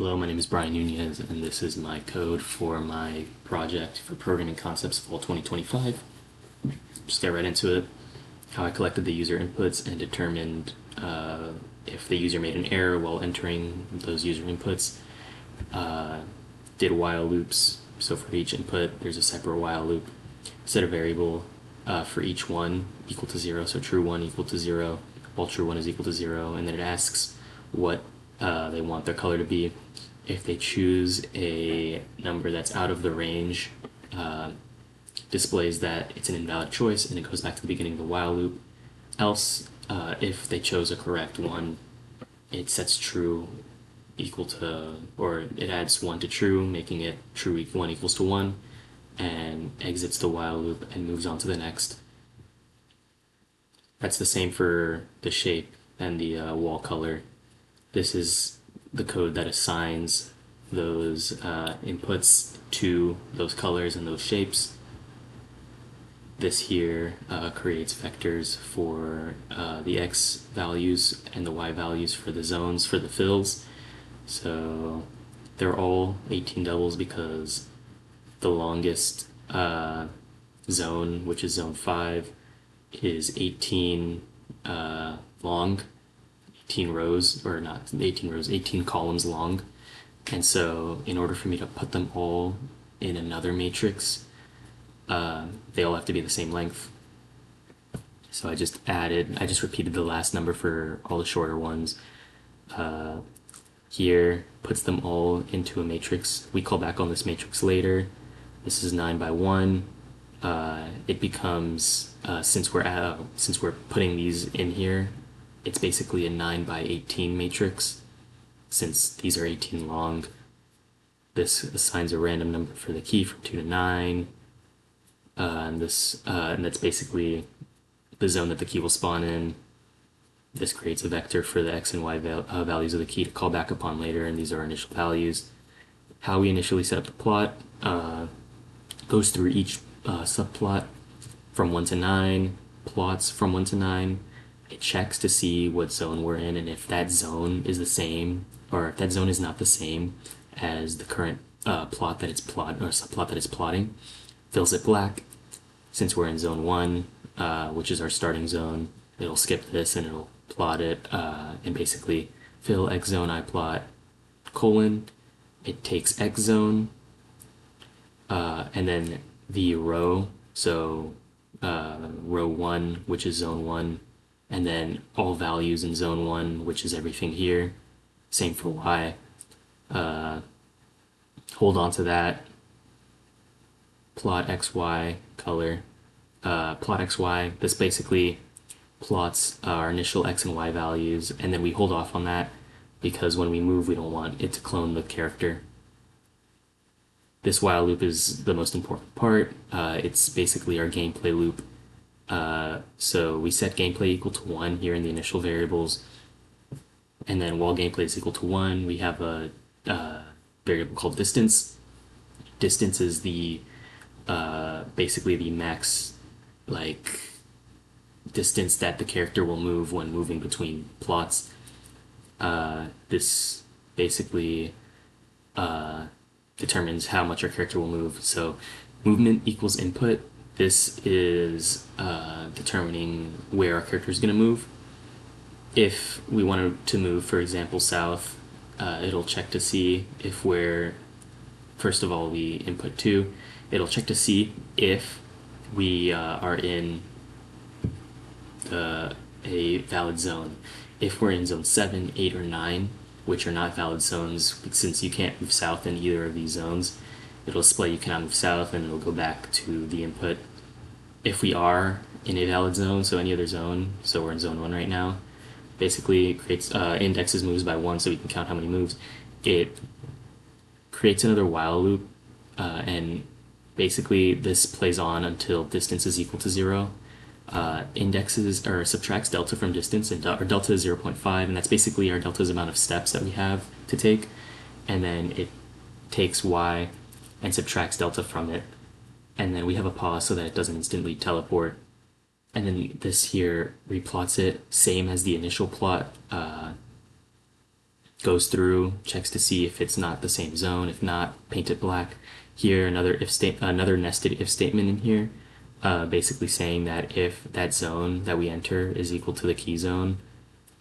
Hello, my name is Bryan Nunez, and this is my code for my project for Programming Concepts Fall 2025. Just get right into it. How I collected the user inputs and determined if the user made an error while entering those user inputs. Did while loops, so for each input there's a separate while loop. Set a variable for each one equal to 0, so true 1 equal to 0, while true 1 is equal to 0, and then it asks what they want their color to be. If they choose a number that's out of the range, displays that it's an invalid choice and it goes back to the beginning of the while loop. Else, if they chose a correct one, it sets true equal to, or it adds 1 to true, making it true 1 equals to 1, and exits the while loop and moves on to the next. That's the same for the shape and the wall color. This is the code that assigns those inputs to those colors and those shapes. This here creates vectors for the x values and the y values for the zones for the fills. So they're all 18 doubles because the longest zone, which is zone 5, is 18 long, 18 rows, or not 18 rows, 18 columns long. And so in order for me to put them all in another matrix, they all have to be the same length. So I just repeated the last number for all the shorter ones. Here puts them all into a matrix. We call back on this matrix later. This is 9 by 1. It becomes, since we're putting these in here, it's basically a 9 by 18 matrix. Since these are 18 long, this assigns a random number for the key from 2 to 9. And that's basically the zone that the key will spawn in. This creates a vector for the x and y values of the key to call back upon later, and these are our initial values. How we initially set up the plot goes through each subplot from 1 to 9, plots from 1 to 9. It checks to see what zone we're in, and if that zone is the same, or if that zone is not the same as the current plot that it's plotting, or subplot that it's plotting, fills it black. Since we're in zone 1, which is our starting zone, it'll skip this and it'll plot it and basically fill x zone I plot colon. It takes x zone and then the row, so row 1, which is zone 1, and then all values in zone 1, which is everything here. Same for y. Hold on to that. Plot xy color. Plot xy. This basically plots our initial x and y values, and then we hold off on that because when we move, we don't want it to clone the character. This while loop is the most important part. It's basically our gameplay loop. So we set gameplay equal to 1 here in the initial variables, and then while gameplay is equal to 1, we have a variable called distance. Distance is the basically the max distance that the character will move when moving between plots. This basically determines how much our character will move. So movement equals input. This is determining where our character is going to move. If we wanted to move, for example, south, it'll check to see if we're, first of all, we input 2. It'll check to see if we are in a valid zone. If we're in zone 7, 8, or 9, which are not valid zones, since you can't move south in either of these zones, it'll display you cannot move south, and it'll go back to the input. If we are in a valid zone, so any other zone, so we're in zone 1 right now, basically it creates indexes moves by 1 so we can count how many moves. It creates another while loop, and basically this plays on until distance is equal to 0. Indexes or subtracts delta from distance, and our delta is 0.5, and that's basically our delta's amount of steps that we have to take, and then it takes y and subtracts delta from it, and then we have a pause so that it doesn't instantly teleport, and then this here replots it same as the initial plot, goes through, checks to see if it's not the same zone. If not, paint it black. Here, another nested if statement in here, basically saying that if that zone that we enter is equal to the key zone,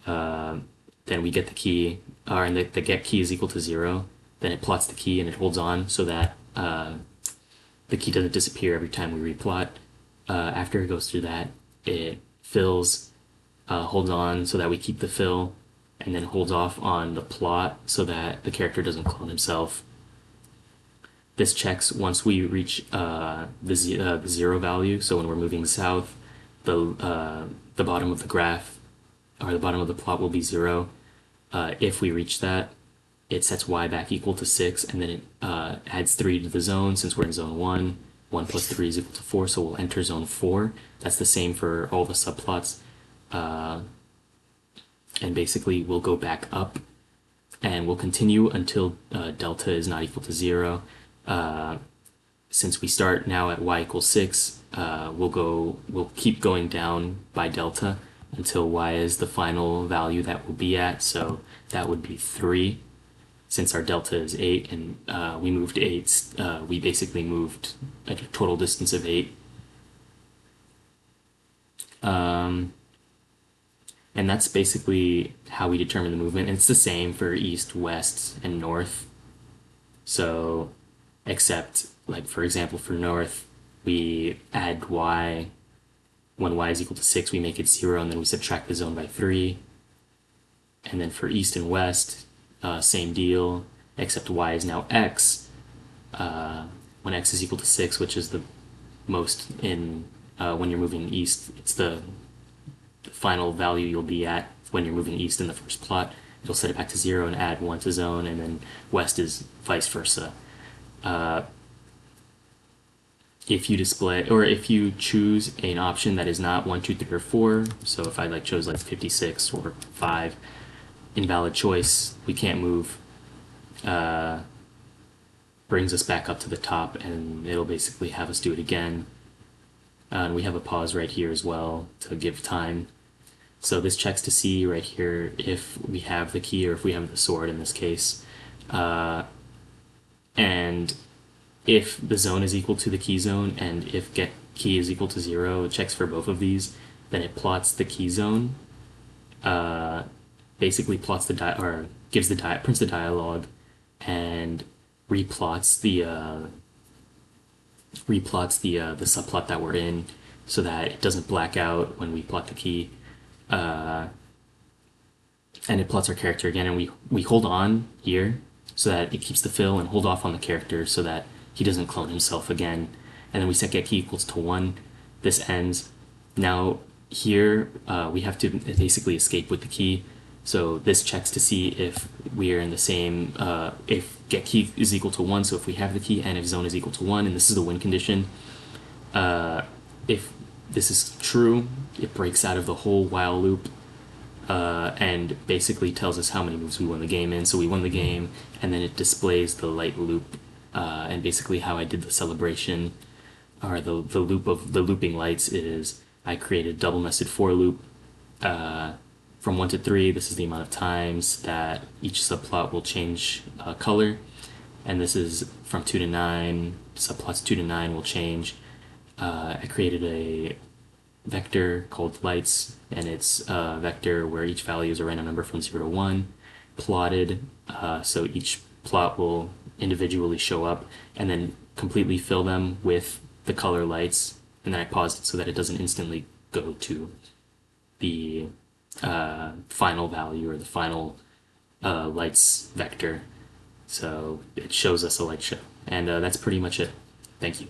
then we get the key, and the get key is equal to 0. Then it plots the key and it holds on so that the key doesn't disappear every time we replot. After it goes through that, it fills, holds on so that we keep the fill, and then holds off on the plot so that the character doesn't clone himself. This checks once we reach the 0 value. So when we're moving south, the bottom of the graph or the bottom of the plot will be 0. If we reach that, it sets y back equal to 6, and then it adds 3 to the zone. Since we're in zone 1, 1 plus 3 is equal to 4, so we'll enter zone 4. That's the same for all the subplots. And basically, we'll go back up, and we'll continue until delta is not equal to 0. Since we start now at y equals 6, we'll keep going down by delta until y is the final value that we'll be at. So that would be 3. Since our delta is 8 and we moved 8, we basically moved a total distance of 8. And that's basically how we determine the movement. And it's the same for east, west, and north. So, except, like, for example, for north, we add y. When y is equal to 6, we make it 0, and then we subtract the zone by 3. And then for east and west, same deal, except y is now x. When x is equal to 6, which is the most in when you're moving east, it's the final value you'll be at when you're moving east in the first plot. You'll set it back to 0 and add 1 to zone, and then west is vice versa. If you display, or if you choose an option that is not 1, 2, 3, or 4, so if I chose like 56 or 5, invalid choice, we can't move, brings us back up to the top, and it'll basically have us do it again. And we have a pause right here as well to give time. So this checks to see right here if we have the key or if we have the sword in this case. And if the zone is equal to the key zone and if get key is equal to 0, it checks for both of these. Then it plots the key zone, basically plots the or gives the prints the dialogue, and replots the subplot that we're in so that it doesn't black out when we plot the key. And it plots our character again, and we hold on here so that it keeps the fill, and hold off on the character so that he doesn't clone himself again. And then we set get key equals to 1. This ends. Now here we have to basically escape with the key. So this checks to see if we are in the same, if get key is equal to 1, so if we have the key, and if zone is equal to 1, and this is the win condition. If this is true, it breaks out of the whole while loop, and basically tells us how many moves we won the game in. So we won the game, and then it displays the light loop, and basically how I did the celebration, or the loop of the looping lights is I created double nested for loop. From 1 to 3, this is the amount of times that each subplot will change color, and this is from 2 to 9, subplots 2 to 9 will change. I created a vector called lights, and it's a vector where each value is a random number from 0 to 1, plotted, so each plot will individually show up, and then completely fill them with the color lights, and then I paused it so that it doesn't instantly go to the final value or the final lights vector. So it shows us a light show, and that's pretty much it. Thank you.